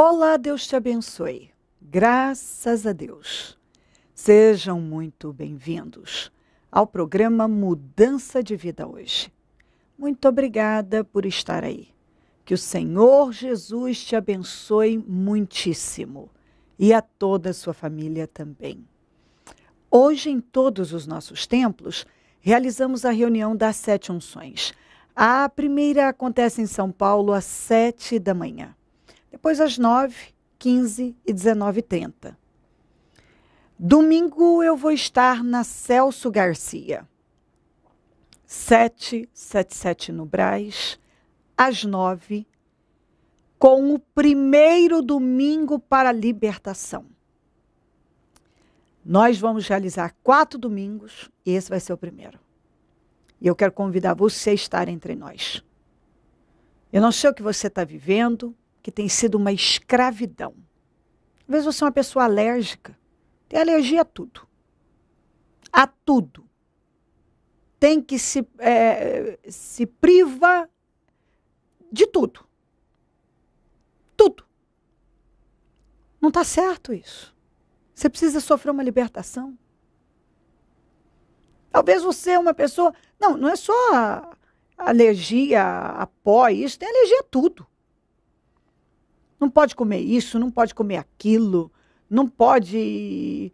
Olá, Deus te abençoe. Graças a Deus. Sejam muito bem-vindos ao programa Mudança de Vida hoje. Muito obrigada por estar aí. Que o Senhor Jesus te abençoe muitíssimo e a toda a sua família também. Hoje, em todos os nossos templos, realizamos a reunião das 7 unções. A primeira acontece em São Paulo às 7 da manhã. Depois às 9, 15 e 19h30. Domingo eu vou estar na Celso Garcia, 777 no Brás, às 9, com o primeiro domingo para a libertação. Nós vamos realizar 4 domingos e esse vai ser o primeiro. E eu quero convidar você a estar entre nós. Eu não sei o que você está vivendo, que tem sido uma escravidão. Às vezes você é uma pessoa alérgica, tem alergia a tudo. A tudo. Tem que se priva de tudo. Tudo. Não está certo isso. Você precisa sofrer uma libertação. Talvez você é uma pessoa... Não é só alergia a pó, isso, tem alergia a tudo. Não pode comer isso, não pode comer aquilo, não pode...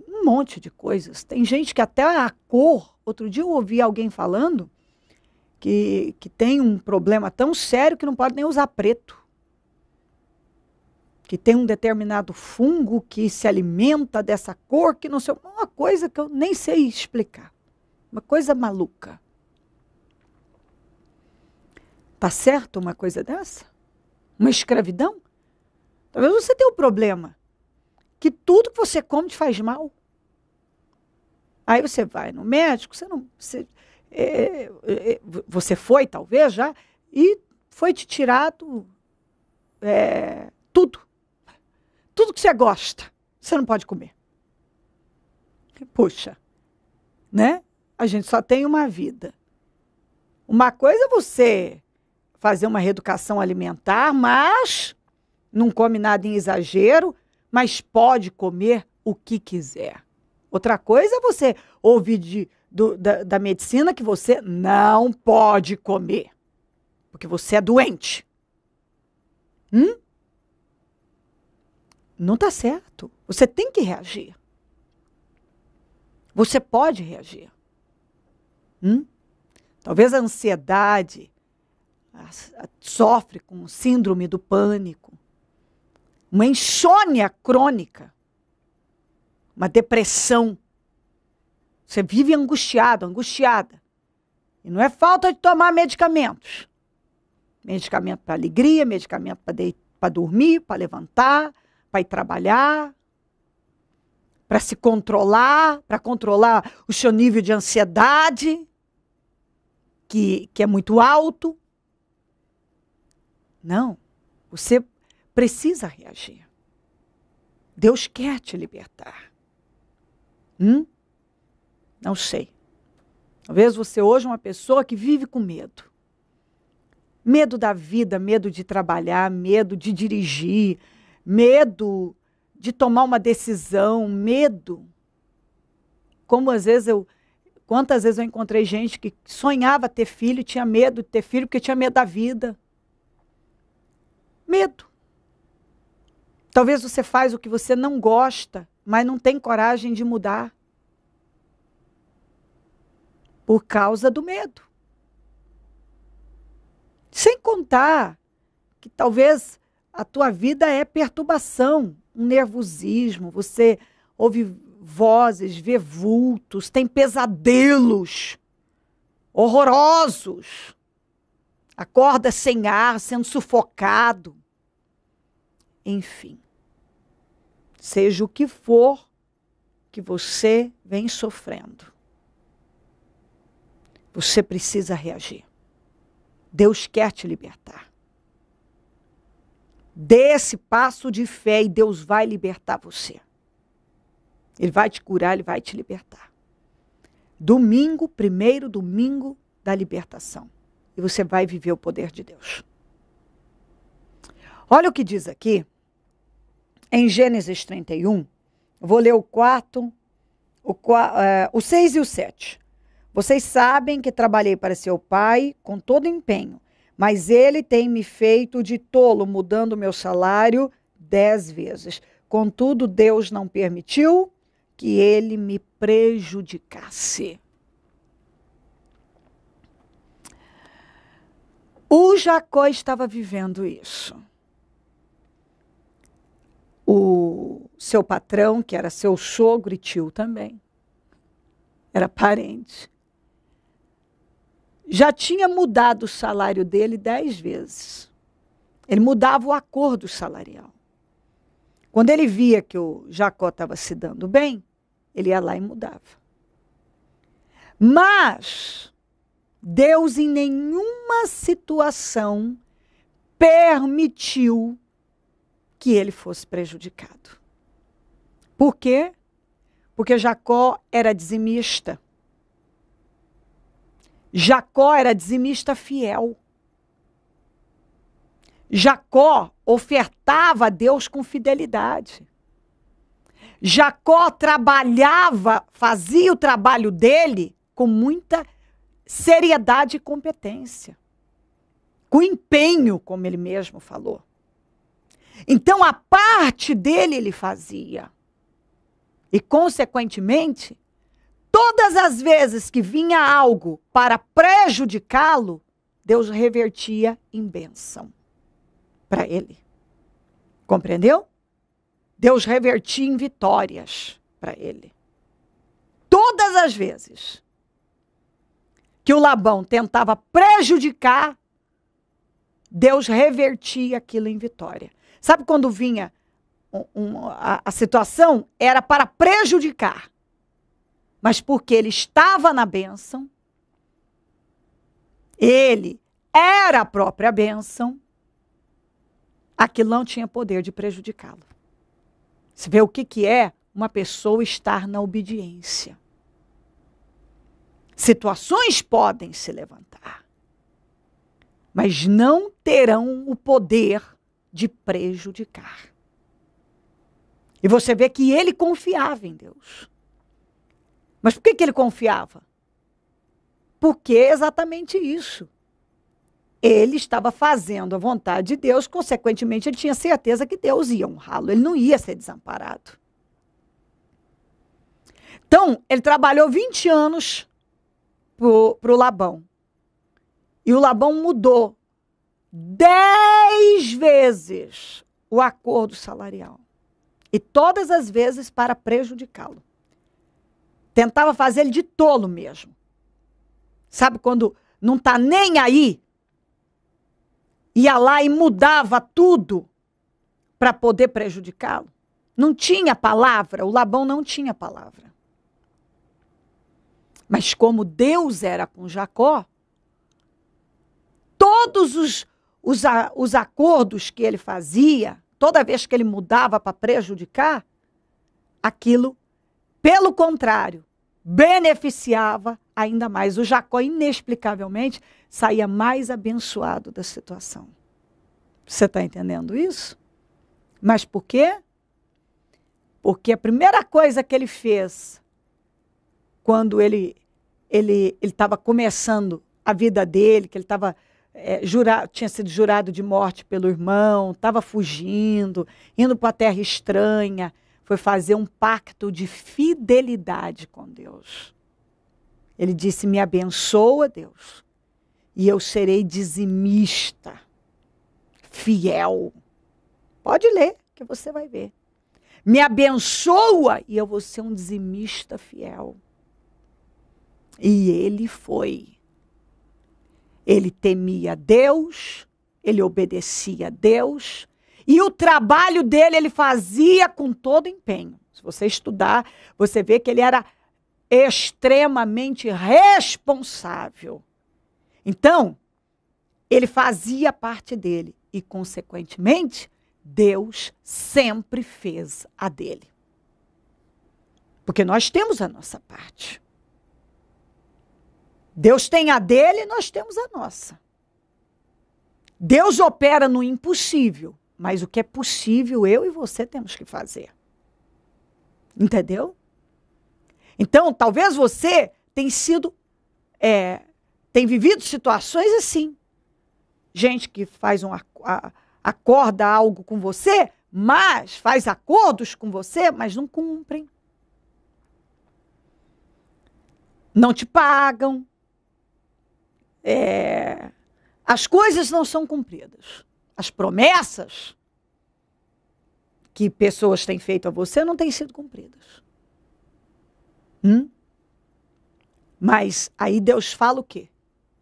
um monte de coisas. Tem gente que até a cor... Outro dia eu ouvi alguém falando que tem um problema tão sério que não pode nem usar preto. Que tem um determinado fungo que se alimenta dessa cor, que não sei... Uma coisa que eu nem sei explicar. Uma coisa maluca. Tá certo uma coisa dessa? Uma escravidão? Talvez você tenha um problema. Que tudo que você come te faz mal. Aí você vai no médico, você foi talvez já, e foi te tirado tudo. Tudo que você gosta, você não pode comer. Puxa, né? A gente só tem uma vida. Uma coisa é você fazer uma reeducação alimentar, mas não come nada em exagero, mas pode comer o que quiser. Outra coisa é você ouvir da medicina que você não pode comer, porque você é doente. Não está certo. Você tem que reagir. Você pode reagir. Talvez a ansiedade sofre com síndrome do pânico, uma insônia crônica, uma depressão. Você vive angustiado, angustiada. E não é falta de tomar medicamentos. Medicamento para alegria, medicamento para dormir, para levantar, para ir trabalhar, para se controlar, para controlar o seu nível de ansiedade, que é muito alto. Não, você precisa reagir. Deus quer te libertar. Não sei. Talvez você hoje é uma pessoa que vive com medo. Medo da vida, medo de trabalhar, medo de dirigir, medo de tomar uma decisão, medo. Quantas vezes eu encontrei gente que sonhava ter filho e tinha medo de ter filho porque tinha medo da vida. Medo. Talvez você faz o que você não gosta, mas não tem coragem de mudar. Por causa do medo. Sem contar que talvez a tua vida é perturbação, um nervosismo, você ouve vozes, vê vultos, tem pesadelos horrorosos. Acorda sem ar, sendo sufocado. Enfim, seja o que for que você vem sofrendo, você precisa reagir. Deus quer te libertar. Dê esse passo de fé e Deus vai libertar você. Ele vai te curar, Ele vai te libertar. Domingo, primeiro domingo da libertação. E você vai viver o poder de Deus. Olha o que diz aqui, em Gênesis 31, vou ler o 6 e o 7. Vocês sabem que trabalhei para seu pai com todo empenho, mas ele tem me feito de tolo, mudando meu salário 10 vezes. Contudo, Deus não permitiu que ele me prejudicasse. O Jacó estava vivendo isso. O seu patrão, que era seu sogro e tio também, era parente, já tinha mudado o salário dele 10 vezes. Ele mudava o acordo salarial. Quando ele via que o Jacó estava se dando bem, ele ia lá e mudava. Mas Deus em nenhuma situação permitiu que ele fosse prejudicado. Por quê? Porque Jacó era dizimista. Jacó era dizimista fiel. Jacó ofertava a Deus com fidelidade. Jacó trabalhava, fazia o trabalho dele com muita seriedade e competência. Com empenho, como ele mesmo falou. Então, a parte dele ele fazia. E, consequentemente, todas as vezes que vinha algo para prejudicá-lo, Deus revertia em bênção para ele. Compreendeu? Deus revertia em vitórias para ele. Todas as vezes que o Labão tentava prejudicar, Deus revertia aquilo em vitória. Sabe quando vinha a situação? Era para prejudicar. Mas porque ele estava na bênção, ele era a própria bênção, aquilo não tinha poder de prejudicá-lo. Você vê o que é uma pessoa estar na obediência. Situações podem se levantar, mas não terão o poder de prejudicar. E você vê que ele confiava em Deus. Mas por que ele confiava? Porque é exatamente isso. Ele estava fazendo a vontade de Deus, consequentemente ele tinha certeza que Deus ia honrá-lo, ele não ia ser desamparado. Então, ele trabalhou 20 anos para o Labão. E o Labão mudou 10 vezes o acordo salarial. E todas as vezes para prejudicá-lo. Tentava fazer ele de tolo mesmo. Sabe quando não está nem aí? Ia lá e mudava tudo para poder prejudicá-lo. Não tinha palavra, o Labão não tinha palavra. Mas como Deus era com Jacó, todos os acordos que ele fazia, toda vez que ele mudava para prejudicar, aquilo, pelo contrário, beneficiava ainda mais. O Jacó, inexplicavelmente, saía mais abençoado da situação. Você está entendendo isso? Mas por quê? Porque a primeira coisa que ele fez, quando ele estava começando a vida dele, que ele estava tinha sido jurado de morte pelo irmão, estava fugindo, indo para a terra estranha, foi fazer um pacto de fidelidade com Deus. Ele disse: me abençoa, Deus, e eu serei dizimista, fiel. Pode ler, que você vai ver. Me abençoa e eu vou ser um dizimista fiel. E ele foi. Ele temia Deus, ele obedecia a Deus, e o trabalho dele ele fazia com todo empenho. Se você estudar, você vê que ele era extremamente responsável. Então, ele fazia a parte dele e, consequentemente, Deus sempre fez a dele. Porque nós temos a nossa parte. Deus tem a dele e nós temos a nossa. Deus opera no impossível, mas o que é possível, eu e você temos que fazer. Entendeu? Então, talvez você tenha tem vivido situações assim. Gente que faz acorda algo com você, mas faz acordos com você, mas não cumprem. Não te pagam. As coisas não são cumpridas. As promessas que pessoas têm feito a você não têm sido cumpridas. Mas aí Deus fala o quê?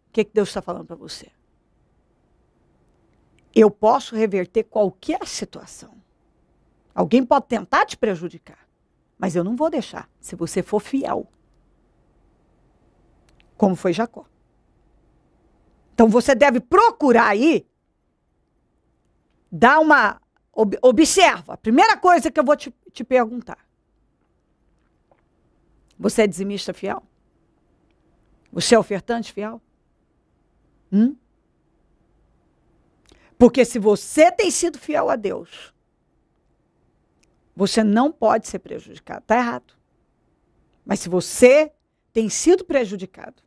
O que Deus está falando para você? Eu posso reverter qualquer situação. Alguém pode tentar te prejudicar, mas eu não vou deixar, se você for fiel. Como foi Jacó. Então você deve procurar aí, observa. A primeira coisa que eu vou te perguntar. Você é dizimista fiel? Você é ofertante fiel? Porque se você tem sido fiel a Deus, você não pode ser prejudicado. Está errado. Mas se você tem sido prejudicado,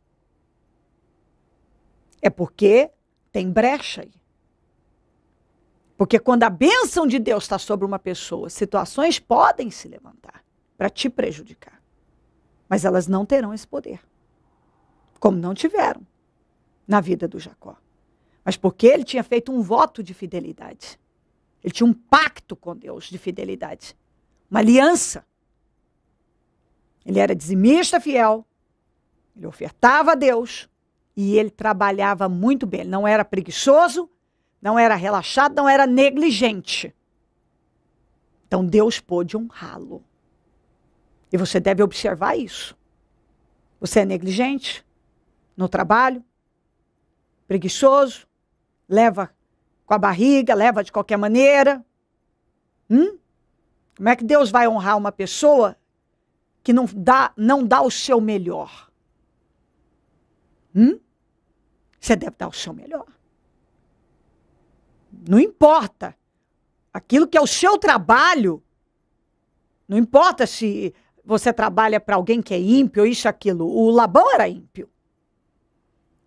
é porque tem brecha aí. Porque quando a bênção de Deus está sobre uma pessoa, situações podem se levantar para te prejudicar. Mas elas não terão esse poder. Como não tiveram na vida do Jacó. Mas porque ele tinha feito um voto de fidelidade. Ele tinha um pacto com Deus de fidelidade. Uma aliança. Ele era dizimista fiel. Ele ofertava a Deus. E ele trabalhava muito bem. Ele não era preguiçoso, não era relaxado, não era negligente. Então Deus pôde honrá-lo. E você deve observar isso. Você é negligente no trabalho, preguiçoso, leva com a barriga, leva de qualquer maneira. Como é que Deus vai honrar uma pessoa que não dá o seu melhor? Você deve dar o seu melhor. Não importa. Aquilo que é o seu trabalho, não importa se você trabalha para alguém que é ímpio, ou isso, aquilo. O Labão era ímpio.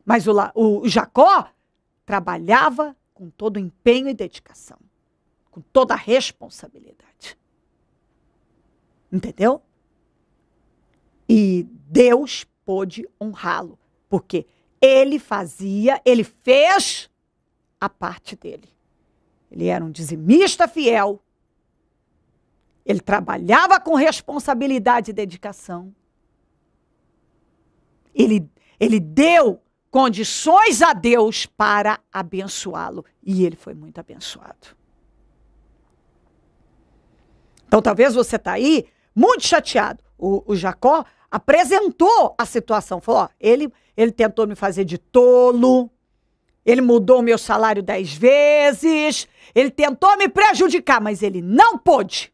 Mas o Jacó trabalhava com todo empenho e dedicação. Com toda a responsabilidade. Entendeu? E Deus pôde honrá-lo. Porque ele fez a parte dele. Ele era um dizimista fiel. Ele trabalhava com responsabilidade e dedicação. Ele deu condições a Deus para abençoá-lo. E ele foi muito abençoado. Então, talvez você está aí muito chateado. O Jacó apresentou a situação. Falou, ó, ele tentou me fazer de tolo. Ele mudou o meu salário 10 vezes. Ele tentou me prejudicar, mas ele não pôde.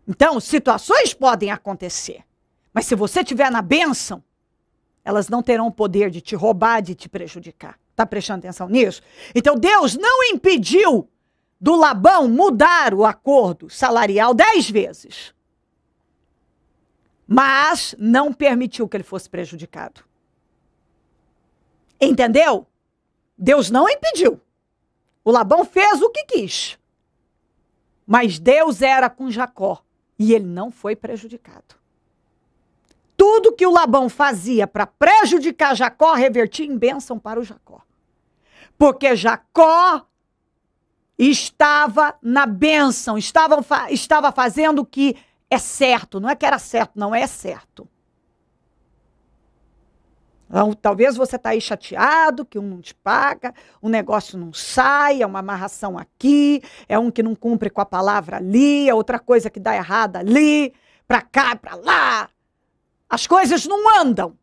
Então, situações podem acontecer. Mas se você estiver na bênção, elas não terão o poder de te roubar, de te prejudicar. Está prestando atenção nisso? Então, Deus não impediu do Labão mudar o acordo salarial 10 vezes. Mas não permitiu que ele fosse prejudicado. Entendeu? Deus não impediu. O Labão fez o que quis. Mas Deus era com Jacó. E ele não foi prejudicado. Tudo que o Labão fazia para prejudicar Jacó, revertia em bênção para o Jacó. Porque Jacó estava na bênção, estava fazendo o que é certo. Não é que era certo, não é certo. Então, talvez você está aí chateado, que um não te paga, um negócio não sai, é uma amarração aqui, é um que não cumpre com a palavra ali, é outra coisa que dá errada ali, para cá, para lá. As coisas não andam.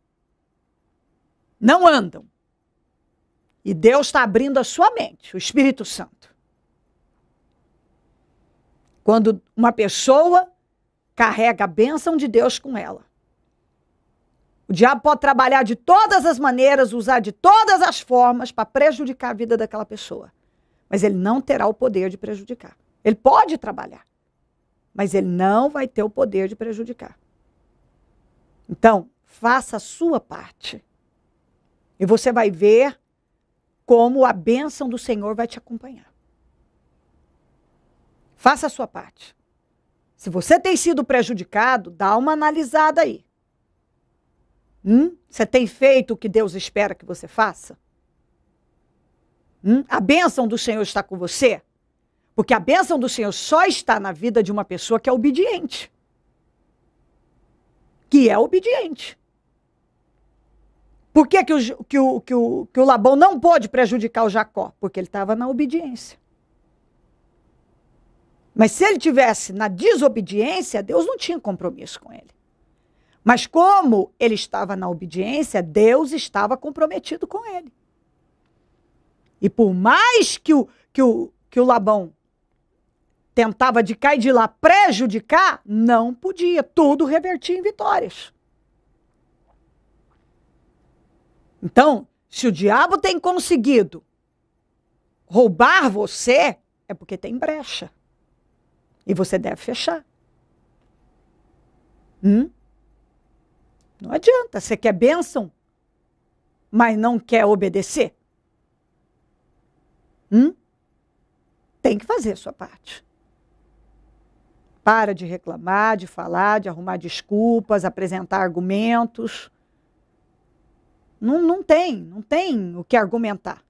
Não andam. E Deus está abrindo a sua mente, o Espírito Santo. Quando uma pessoa carrega a bênção de Deus com ela, o diabo pode trabalhar de todas as maneiras, usar de todas as formas para prejudicar a vida daquela pessoa. mas ele não terá o poder de prejudicar. Ele pode trabalhar, mas ele não vai ter o poder de prejudicar. Então, faça a sua parte. E você vai ver como a bênção do Senhor vai te acompanhar. Faça a sua parte. Se você tem sido prejudicado, dá uma analisada aí. Você tem feito o que Deus espera que você faça? A bênção do Senhor está com você? Porque a bênção do Senhor só está na vida de uma pessoa que é obediente. Que é obediente. Por que o Labão não pôde prejudicar o Jacó? Porque ele estava na obediência. Mas se ele tivesse na desobediência, Deus não tinha compromisso com ele. Mas como ele estava na obediência, Deus estava comprometido com ele. E por mais que o Labão tentava de cá e de lá prejudicar, não podia. Tudo revertia em vitórias. Então, se o diabo tem conseguido roubar você, é porque tem brecha. E você deve fechar. Não adianta. Você quer bênção, mas não quer obedecer? Tem que fazer a sua parte. Para de reclamar, de falar, de arrumar desculpas, apresentar argumentos. Não tem o que argumentar.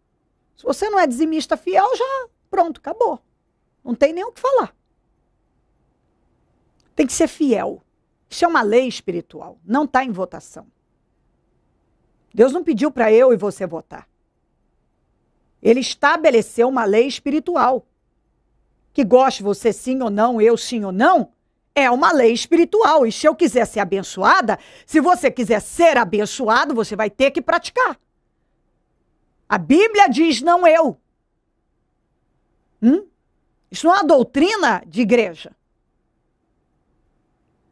Se você não é dizimista fiel, já pronto, acabou. Não tem nem o que falar. Tem que ser fiel. Isso é uma lei espiritual, não está em votação. Deus não pediu para eu e você votar. Ele estabeleceu uma lei espiritual. Que goste você sim ou não, eu sim ou não, é uma lei espiritual. E se eu quiser ser abençoada, se você quiser ser abençoado, você vai ter que praticar. A Bíblia diz, não eu. Isso não é uma doutrina de igreja.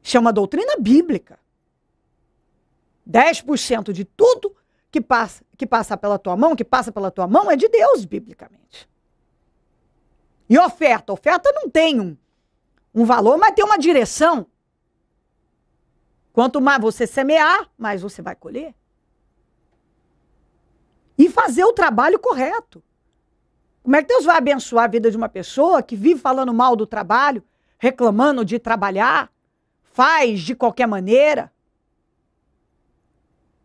Isso é uma doutrina bíblica. 10% de tudo que passa pela tua mão, é de Deus, biblicamente. E oferta? Oferta não tem um valor, mas tem uma direção. Quanto mais você semear, mais você vai colher. E fazer o trabalho correto. Como é que Deus vai abençoar a vida de uma pessoa que vive falando mal do trabalho, reclamando de trabalhar, faz de qualquer maneira?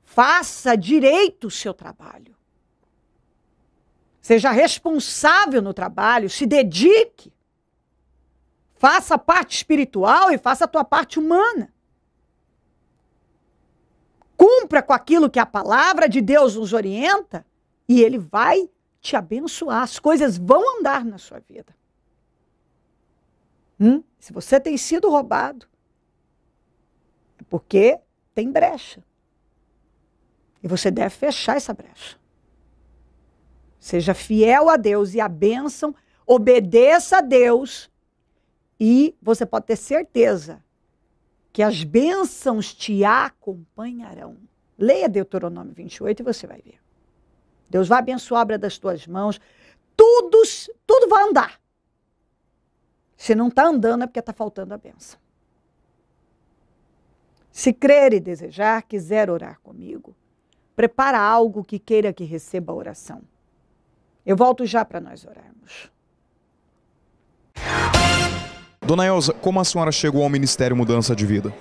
Faça direito o seu trabalho. Seja responsável no trabalho, se dedique. Faça a parte espiritual e faça a tua parte humana. Cumpra com aquilo que a palavra de Deus nos orienta e Ele vai te abençoar. As coisas vão andar na sua vida. Se você tem sido roubado, é porque tem brecha. E você deve fechar essa brecha. Seja fiel a Deus e a bênção, obedeça a Deus e você pode ter certeza que as bênçãos te acompanharão. Leia Deuteronômio 28 e você vai ver. Deus vai abençoar a obra das tuas mãos. Tudo vai andar. Se não está andando é porque está faltando a bênção. Se crer e desejar, quiser orar comigo, prepara algo que queira que receba a oração. Eu volto já para nós orarmos. Dona Elza, como a senhora chegou ao Ministério Mudança de Vida?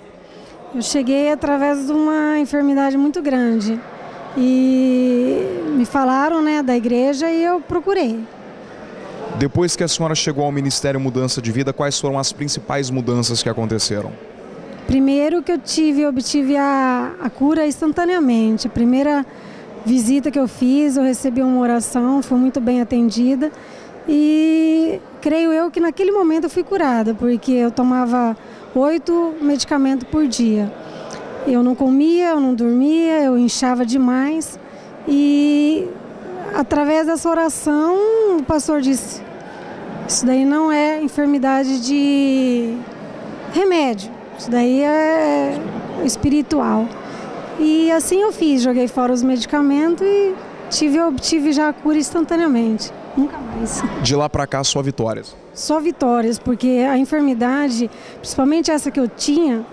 Eu cheguei através de uma enfermidade muito grande. E me falaram, da igreja e eu procurei. Depois que a senhora chegou ao Ministério Mudança de Vida, quais foram as principais mudanças que aconteceram? Primeiro que eu obtive a cura instantaneamente. A primeira visita que eu fiz, eu recebi uma oração, fui muito bem atendida. E creio eu que naquele momento eu fui curada, porque eu tomava 8 medicamentos por dia. Eu não comia, eu não dormia, eu inchava demais. E através dessa oração, o pastor disse, isso daí não é enfermidade de remédio, isso daí é espiritual. E assim eu fiz, joguei fora os medicamentos e obtive já a cura instantaneamente, nunca mais. De lá para cá, só vitórias? Só vitórias, porque a enfermidade, principalmente essa que eu tinha,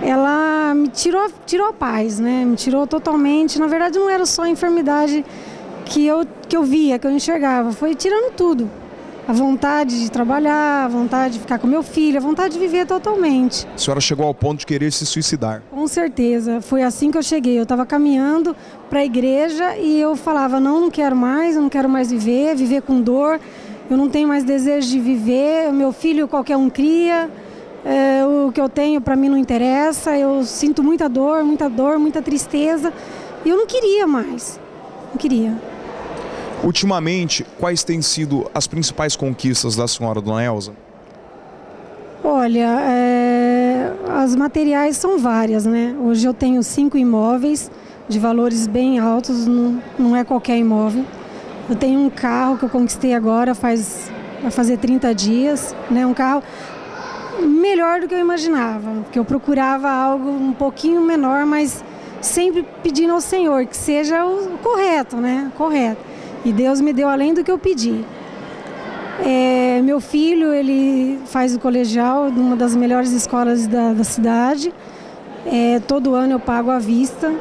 ela me tirou a paz, né? Me tirou totalmente. Na verdade, não era só a enfermidade que eu via, que eu enxergava, foi tirando tudo. A vontade de trabalhar, a vontade de ficar com meu filho, a vontade de viver totalmente. A senhora chegou ao ponto de querer se suicidar? Com certeza, foi assim que eu cheguei. Eu estava caminhando para a igreja e eu falava, não quero mais, eu não quero mais viver com dor, eu não tenho mais desejo de viver, meu filho qualquer um cria, o que eu tenho para mim não interessa, eu sinto muita dor, muita tristeza e eu não queria mais, não queria. Ultimamente, quais têm sido as principais conquistas da senhora, dona Elza? Olha, as materiais são várias, né? Hoje eu tenho 5 imóveis de valores bem altos, não é qualquer imóvel. Eu tenho um carro que eu conquistei agora, vai fazer 30 dias, né? Um carro melhor do que eu imaginava, porque eu procurava algo um pouquinho menor, mas sempre pedindo ao Senhor que seja o correto, né? Correto. E Deus me deu além do que eu pedi. Meu filho, ele faz o colegial numa das melhores escolas da cidade. Todo ano eu pago à vista.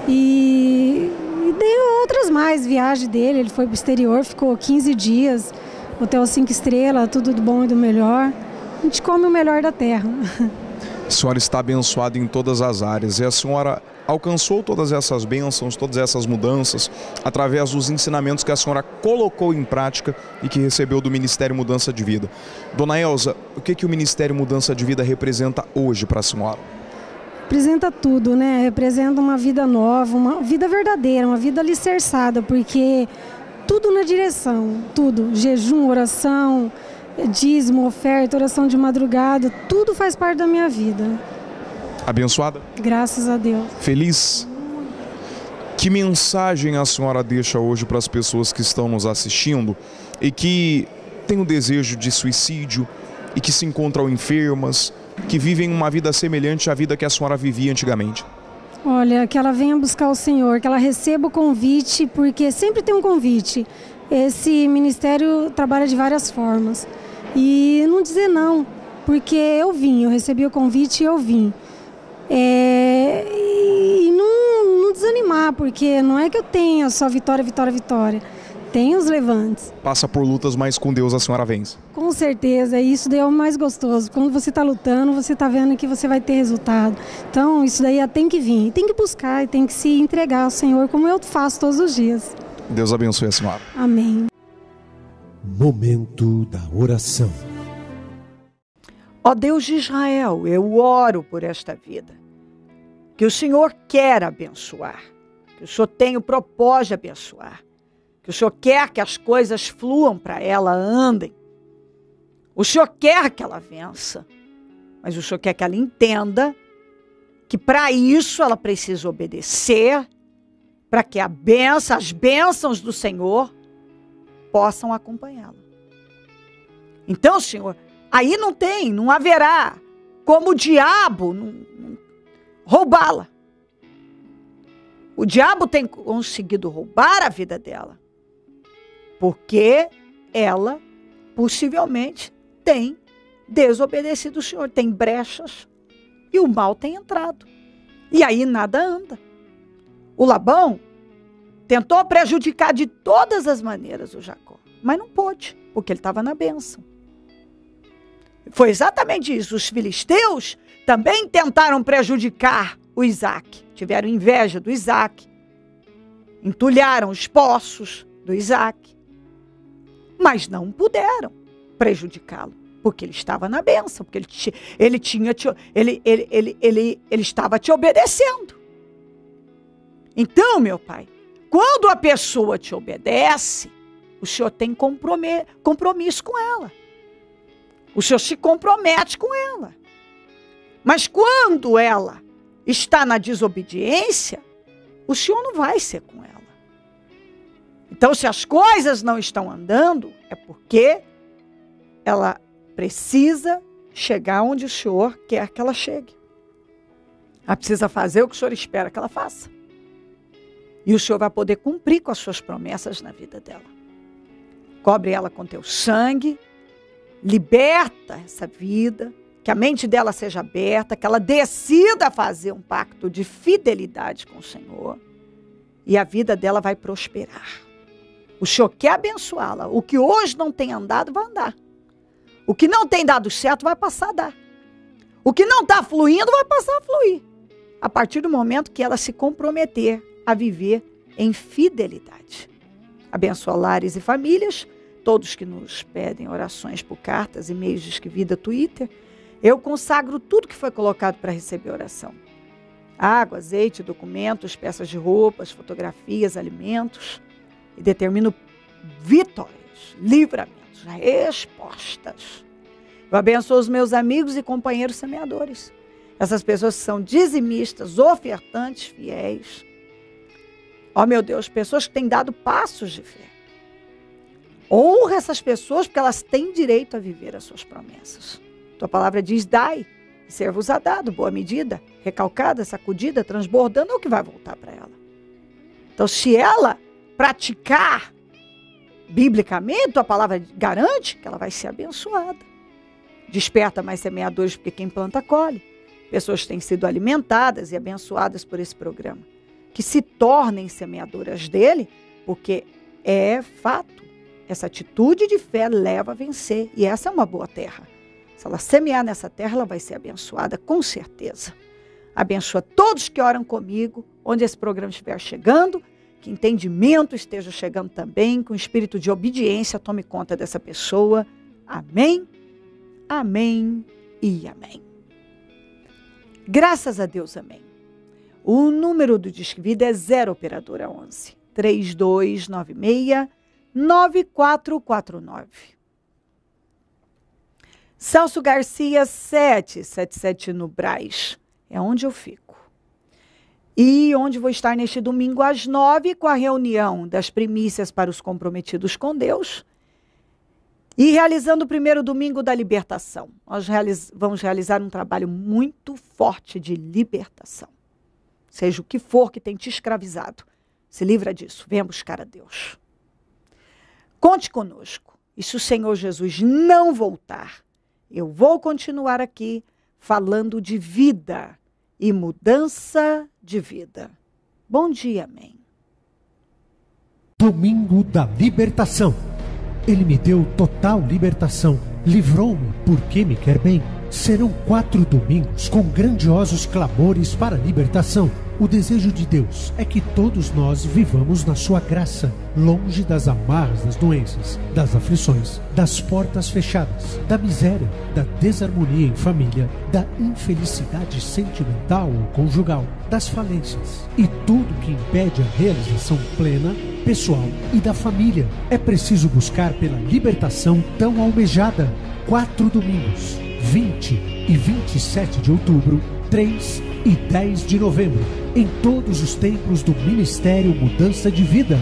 E dei outras mais, viagem dele. Ele foi para o exterior, ficou 15 dias. Hotel 5 estrelas, tudo do bom e do melhor. A gente come o melhor da terra. A senhora está abençoada em todas as áreas. E a senhora alcançou todas essas bênçãos, todas essas mudanças, através dos ensinamentos que a senhora colocou em prática e que recebeu do Ministério Mudança de Vida. Dona Elza, o que o Ministério Mudança de Vida representa hoje para a senhora? Representa tudo, né? Representa uma vida nova, uma vida verdadeira, uma vida alicerçada, porque tudo na direção, tudo, jejum, oração, dízimo, oferta, oração de madrugada, tudo faz parte da minha vida. Abençoada? Graças a Deus. Feliz? Que mensagem a senhora deixa hoje para as pessoas que estão nos assistindo e que têm o desejo de suicídio e que se encontram enfermas, que vivem uma vida semelhante à vida que a senhora vivia antigamente? Olha, que ela venha buscar o Senhor, que ela receba o convite, porque sempre tem um convite. Esse ministério trabalha de várias formas. E não dizer não, porque eu recebi o convite e eu vim. E não desanimar, porque não é que eu tenha só vitória. Tem os levantes. Passa por lutas, mas com Deus a senhora vence. Com certeza, isso daí é o mais gostoso. Quando você está lutando, você está vendo que você vai ter resultado. Então, isso daí tem que vir, tem que buscar e tem que se entregar ao Senhor, como eu faço todos os dias. Deus abençoe a senhora. Amém. Momento da oração. Ó Deus de Israel, eu oro por esta vida, que o Senhor quer abençoar, que o Senhor tem o propósito de abençoar, que o Senhor quer que as coisas fluam para ela, andem. O Senhor quer que ela vença, mas o Senhor quer que ela entenda que para isso ela precisa obedecer, para que as bênçãos do Senhor possam acompanhá-la. Então, Senhor, aí não haverá como o diabo roubá-la. O diabo tem conseguido roubar a vida dela, porque ela possivelmente tem desobedecido o Senhor, tem brechas e o mal tem entrado. E aí nada anda. O Labão tentou prejudicar de todas as maneiras o Jacó, mas não pôde, porque ele estava na bênção. Foi exatamente isso. Os filisteus também tentaram prejudicar o Isaac. Tiveram inveja do Isaac. Entulharam os poços do Isaac. Mas não puderam prejudicá-lo, porque ele estava na bênção, porque ele estava te obedecendo. Então, meu pai, quando a pessoa te obedece, o Senhor tem compromisso com ela. O Senhor se compromete com ela. Mas quando ela está na desobediência, o Senhor não vai ser com ela. Então, se as coisas não estão andando, é porque ela precisa chegar onde o Senhor quer que ela chegue. Ela precisa fazer o que o Senhor espera que ela faça. E o Senhor vai poder cumprir com as suas promessas na vida dela. Cobre ela com teu sangue, liberta essa vida, que a mente dela seja aberta, que ela decida fazer um pacto de fidelidade com o Senhor. E a vida dela vai prosperar. O Senhor quer abençoá-la. O que hoje não tem andado, vai andar. O que não tem dado certo, vai passar a dar. O que não está fluindo, vai passar a fluir. A partir do momento que ela se comprometer a viver em fidelidade. Abençoa lares e famílias, todos que nos pedem orações por cartas, e-mails, Disque Vida, Twitter. Eu consagro tudo que foi colocado para receber oração. Água, azeite, documentos, peças de roupas, fotografias, alimentos. E determino vitórias, livramentos, respostas. Eu abençoo os meus amigos e companheiros semeadores. Essas pessoas que são dizimistas, ofertantes, fiéis. Ó, meu Deus, pessoas que têm dado passos de fé. Honra essas pessoas porque elas têm direito a viver as suas promessas. Tua palavra diz, dai, e ser-vos-á dado, boa medida, recalcada, sacudida, transbordando, é o que vai voltar para ela. Então, se ela praticar biblicamente, a palavra garante que ela vai ser abençoada. Desperta mais semeadores, porque quem planta colhe. Pessoas têm sido alimentadas e abençoadas por esse programa. Que se tornem semeadoras dele, porque é fato. Essa atitude de fé leva a vencer. E essa é uma boa terra. Se ela semear nessa terra, ela vai ser abençoada, com certeza. Abençoa todos que oram comigo, onde esse programa estiver chegando. Que entendimento esteja chegando também, com espírito de obediência, tome conta dessa pessoa. Amém, amém e amém. Graças a Deus, amém. O número do Disque Vida é 0 operadora 11 3296 9449. Celso Garcia 777 no Brás. É onde eu fico. E onde vou estar neste domingo às 9 com a reunião das primícias para os comprometidos com Deus. E realizando o primeiro domingo da libertação. Nós vamos realizar um trabalho muito forte de libertação. Seja o que for que tem te escravizado, se livra disso. Venha buscar a Deus. Conte conosco. E se o Senhor Jesus não voltar, eu vou continuar aqui falando de vida e mudança de vida. Bom dia, amém. Domingo da Libertação. Ele me deu total libertação, livrou-me porque me quer bem. Serão 4 domingos com grandiosos clamores para a libertação. O desejo de Deus é que todos nós vivamos na sua graça, longe das amarras das doenças, das aflições, das portas fechadas, da miséria, da desarmonia em família, da infelicidade sentimental ou conjugal, das falências e tudo que impede a realização plena, pessoal e da família. É preciso buscar pela libertação tão almejada. 4 domingos, 20 e 27 de outubro, 3 e 10 de novembro, em todos os templos do Ministério Mudança de Vida.